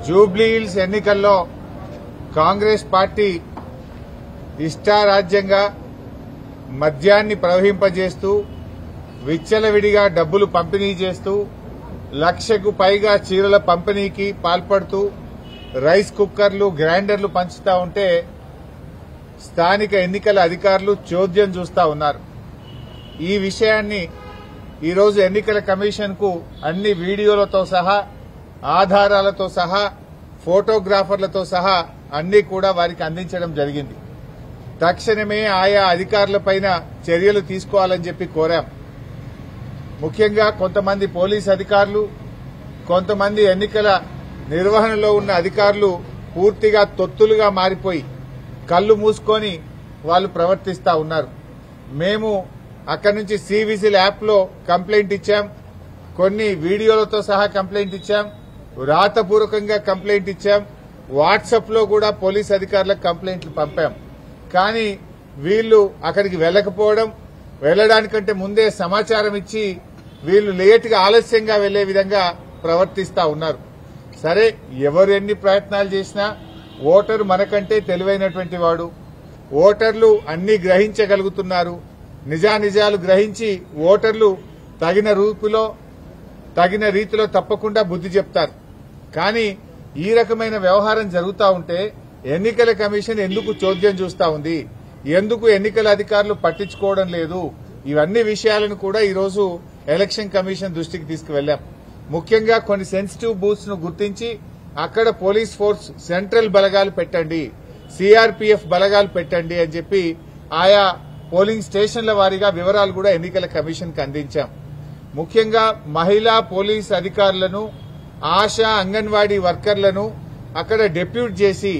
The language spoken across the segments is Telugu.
జూబ్లీ హిల్స్ ఎన్నికల్లో కాంగ్రెస్ పార్టీ ఇష్టారాజ్యంగా మద్యాన్ని ప్రవహింపజేస్తూ విచ్చలవిడిగా డబ్బులు పంపిణీ చేస్తూ 1,00,000కు పైగా చీరల పంపిణీకి పాల్పడుతూ రైస్ కుక్కర్లు గ్రైండర్లు పంచుతా ఉంటే స్థానిక ఎన్నికల అధికారులు చోద్యం చూస్తా ఉన్నారు. ఈ విషయాన్ని ఈరోజు ఎన్నికల కమిషన్ కు అన్ని వీడియోలతో సహా ఆధారాలతో సహా ఫోటోగ్రాఫర్లతో సహా అన్ని కూడా వారికి అందించడం జరిగింది. తక్షణమే ఆయా అధికారులపైన చర్యలు తీసుకోవాలని చెప్పి కోరాం. ముఖ్యంగా కొంతమంది పోలీస్ అధికారులు, కొంతమంది ఎన్నికల నిర్వహణలో ఉన్న అధికారులు పూర్తిగా తొత్తులుగా మారిపోయి కళ్లు మూసుకొని వాళ్ళు ప్రవర్తిస్తా ఉన్నారు. మేము అక్కడి నుంచి సివిజిల్ యాప్లో కంప్లైంట్ ఇచ్చాం, కొన్ని వీడియోలతో సహా కంప్లైంట్ ఇచ్చాం, రాతపూర్వకంగా కంప్లైంట్ ఇచ్చాం, వాట్సాప్ లో కూడా పోలీస్ అధికారులకు కంప్లైంట్లు పంపాం. కానీ వీళ్లు అక్కడికి వెళ్లకపోవడం, వెళ్లడానికంటే ముందే సమాచారం ఇచ్చి వీళ్లు లేటుగా ఆలస్యంగా వెళ్లే విధంగా ప్రవర్తిస్తా ఉన్నారు. సరే, ఎవరు ఎన్ని ప్రయత్నాలు చేసినా ఓటరు మనకంటే తెలివైనటువంటి వాడు. ఓటర్లు అన్ని గ్రహించగలుగుతున్నారు. నిజానిజాలు గ్రహించి ఓటర్లు తగిన రీతిలో తప్పకుండా బుద్ధి చెప్తారు. కానీ ఈ రకమైన వ్యవహారం జరుగుతూ ఉంటే ఎన్నికల కమిషన్ ఎందుకు చోద్యం చూస్తా ఉంది, ఎందుకు ఎన్నికల అధికారులు పట్టించుకోవడం లేదు, ఇవన్నీ విషయాలను కూడా ఈరోజు ఎలక్షన్ కమిషన్ దృష్టికి తీసుకువెళ్లాం. ముఖ్యంగా కొన్ని సెన్సిటివ్ బూత్స్ ను గుర్తించి అక్కడ పోలీస్ ఫోర్స్ సెంట్రల్ బలగాలు పెట్టండి, సిఆర్పీఎఫ్ బలగాలు పెట్టండి అని చెప్పి ఆయా పోలింగ్ స్టేషన్ల వారీగా వివరాలు కూడా ఎన్నికల కమిషన్ కు అందించాం. ముఖ్యంగా మహిళా పోలీస్ అధికారులను, ఆశా అంగన్వాడీ వర్కర్లను అక్కడ డెప్యూట్ చేసి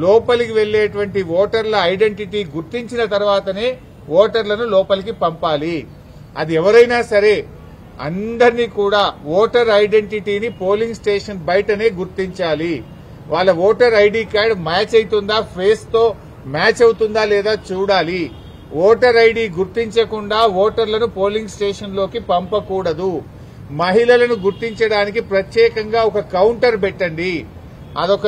లోపలికి వెళ్లేటువంటి ఓటర్ల ఐడెంటిటీ గుర్తించిన తర్వాతనే ఓటర్లను లోపలికి పంపాలి. అది ఎవరైనా సరే అందరినీ కూడా ఓటర్ ఐడెంటిటీని పోలింగ్ స్టేషన్ బయటనే గుర్తించాలి. వాళ్ళ ఓటర్ ఐడి కార్డు మ్యాచ్ అవుతుందా, ఫేస్ తో మ్యాచ్ అవుతుందా లేదా చూడాలి. ఓటర్ ఐడి గుర్తించకుండా ఓటర్లను పోలింగ్ స్టేషన్ లోకి పంపకూడదు. మహిళలను గుర్తించడానికి ప్రత్యేకంగా ఒక కౌంటర్ పెట్టండి. అదొక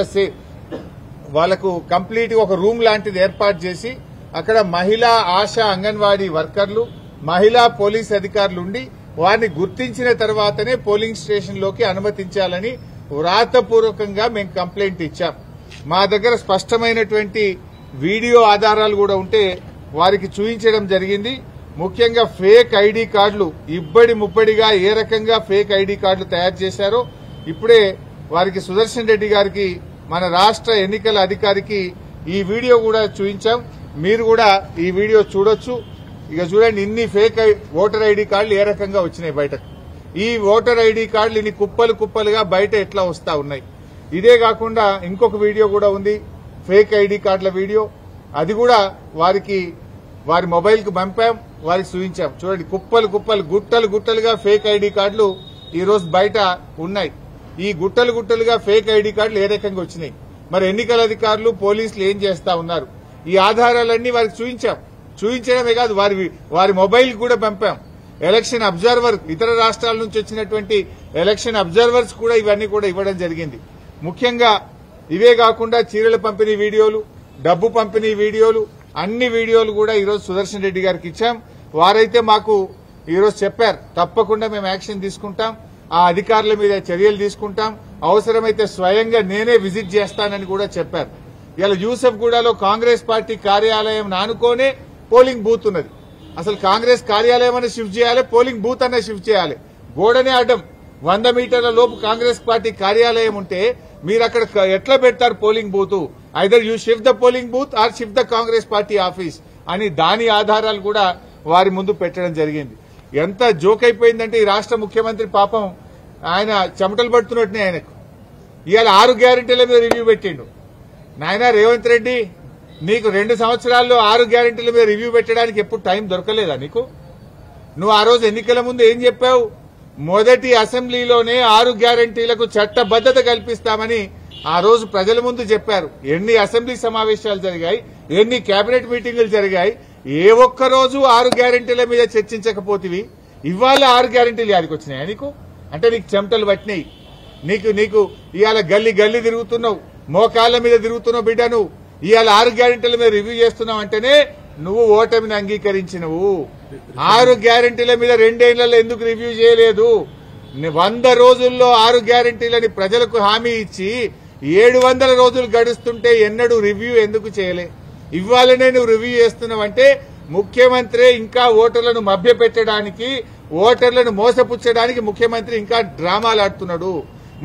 వాళ్లకు కంప్లీట్ ఒక రూమ్ లాంటిది ఏర్పాటు చేసి అక్కడ మహిళా ఆశా అంగన్వాడీ వర్కర్లు, మహిళా పోలీస్ అధికారులు ఉండి వారిని గుర్తించిన తర్వాతనే పోలింగ్ స్టేషన్ లోకి అనుమతించాలని వ్రాతపూర్వకంగా మేము కంప్లైంట్ ఇచ్చాం. మా దగ్గర స్పష్టమైనటువంటి వీడియో ఆధారాలు కూడా ఉంటే వారికి చూపించడం జరిగింది. ముఖ్యంగా ఫేక్ ఐడి కార్డులు ఇబ్బడి ముబ్బడిగా ఏ రకంగా ఫేక్ ఐడి కార్డులు తయారు చేశారో ఇప్పుడే వారికి సుదర్శన్ రెడ్డి గారికి, మన రాష్ట్ర ఎన్నికల అధికారికి ఈ వీడియో కూడా చూపించాం. మీరు కూడా ఈ వీడియో చూడొచ్చు. ఇక చూడండి, ఇన్ని ఫేక్ ఓటర్ ఐడి కార్డులు ఏ రకంగా వచ్చినాయి బయటకు. ఈ ఓటర్ ఐడి కార్డులు ఇన్ని కుప్పలు కుప్పలుగా బయట ఎట్లా వస్తా ఉన్నాయి. ఇదే కాకుండా ఇంకొక వీడియో కూడా ఉంది, ఫేక్ ఐడి కార్డుల వీడియో. అది కూడా వారి మొబైల్ కు పంపాం, వారికి చూపించాం. చూడండి, కుప్పలు కుప్పలు గుట్టలు గుట్టలుగా ఫేక్ ఐడి కార్డులు ఈ రోజు బయట ఉన్నాయి. ఈ గుట్టలు గుట్టలుగా ఫేక్ ఐడి కార్డులు ఏ రకంగా వచ్చినాయి, మరి ఎన్నికల అధికారులు పోలీసులు ఏం చేస్తా ఉన్నారు, ఈ ఆధారాలన్నీ వారికి చూపించాం. చూపించడమే కాదు, వారి మొబైల్ కూడా పంపాం. ఎలక్షన్ అబ్జర్వర్, ఇతర రాష్ట్రాల నుంచి వచ్చినటువంటి ఎలక్షన్ అబ్జర్వర్స్ కూడా ఇవన్నీ కూడా ఇవ్వడం జరిగింది. ముఖ్యంగా ఇవే కాకుండా చీరల పంపిణీ వీడియోలు, డబ్బు పంపిణీ వీడియోలు, అన్ని వీడియోలు కూడా ఈరోజు సుదర్శన్ రెడ్డి గారికి ఇచ్చాం. వారైతే మాకు ఈరోజు చెప్పారు, తప్పకుండా మేము యాక్షన్ తీసుకుంటాం, ఆ అధికారుల మీద చర్యలు తీసుకుంటాం, అవసరమైతే స్వయంగా నేనే విజిట్ చేస్తానని కూడా చెప్పారు. ఇలా యూసఫ్గూడలో కాంగ్రెస్ పార్టీ కార్యాలయం నానుకోనే పోలింగ్ బూత్ ఉన్నది. అసలు కాంగ్రెస్ కార్యాలయం అనే షిఫ్ట్ చేయాలి, పోలింగ్ బూత్ అనే షిఫ్ట్ చేయాలి. గోడనే అడ్డం 100 మీటర్ల లోపు కాంగ్రెస్ పార్టీ కార్యాలయం ఉంటే మీరు అక్కడ ఎట్లా పెడతారు polling booth? Either you shift the polling booth are shift the Congress party office అని దాని ఆధారాలు కూడా వారి ముందు పెట్టడం జరిగింది. ఎంత జోక్ అయిపోయిందంటే ఈ రాష్ట్ర ముఖ్యమంత్రి పాపం ఆయన చెమటలు పడుతున్నట్టునే. ఆయనకు ఇవాళ 6 గ్యారెంటీల మీద రివ్యూ పెట్టిండు. నాయన రేవంత్ రెడ్డి, నీకు 2 సంవత్సరాల్లో 6 గ్యారెంటీల మీద రివ్యూ పెట్టడానికి ఎప్పుడు టైం దొరకలేదా నీకు? నువ్వు ఆ రోజు ఎన్నికల ముందు ఏం చెప్పావు? మొదటి అసెంబ్లీలోనే 6 గ్యారెంటీలకు చట్టబద్దత కల్పిస్తామని ఆ రోజు ప్రజల ముందు చెప్పారు. ఎన్ని అసెంబ్లీ సమావేశాలు జరిగాయి, ఎన్ని కేబినెట్ మీటింగులు జరిగాయి, ఏ ఒక్క రోజు 6 గ్యారెంటీల మీద చర్చించకపోతివి. ఇవాళ 6 గ్యారెంటీలు యాదికి వచ్చినాయా నీకు? అంటే నీకు చెమటలు పట్టినాయి. నీకు నీకు ఇవాళ గల్లీ గల్లీ తిరుగుతున్నావు, మోకాళ్ళ మీద తిరుగుతున్నావు బిడ్డ. నువ్వు ఇవాళ 6 గ్యారెంటీల మీద రివ్యూ చేస్తున్నావు అంటేనే నువ్వు ఓటమిని అంగీకరించినవు. 6 గ్యారెంటీల మీద 2 ఏళ్లలో ఎందుకు రివ్యూ చేయలేదు? 100 రోజుల్లో 6 గ్యారెంటీలని ప్రజలకు హామీ ఇచ్చి 700 రోజులు గడుస్తుంటే ఎన్నడూ రివ్యూ ఎందుకు చేయలే? ఇవ్వాలనే నువ్వు రివ్యూ చేస్తున్నావంటే ముఖ్యమంత్రి ఇంకా ఓటర్లను మభ్యపెట్టడానికి, ఓటర్లను మోసపుచ్చడానికి ముఖ్యమంత్రి ఇంకా డ్రామాలు ఆడుతున్నాడు.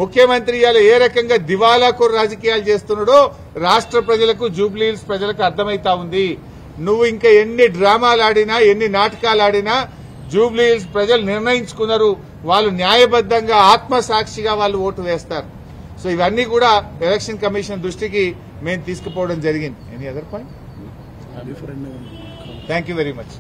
ముఖ్యమంత్రి ఇవాళ ఏ రకంగా దివాలాకోరు రాజకీయాలు చేస్తున్నాడో రాష్ట్ర ప్రజలకు, జూబ్లీహిల్స్ ప్రజలకు అర్థమైతా ఉంది. నువ్వు ఇంకా ఎన్ని డ్రామాలు ఆడినా, ఎన్ని నాటకాలు ఆడినా జూబ్లీహిల్స్ ప్రజలు నిర్ణయించుకున్నారు. వాళ్ళు న్యాయబద్దంగా ఆత్మసాక్షిగా వాళ్ళు ఓటు వేస్తారు. సో ఇవన్నీ కూడా ఎలక్షన్ కమిషన్ దృష్టికి మేము తీసుకుపోవడం జరిగింది. Any other point? Thank you very much.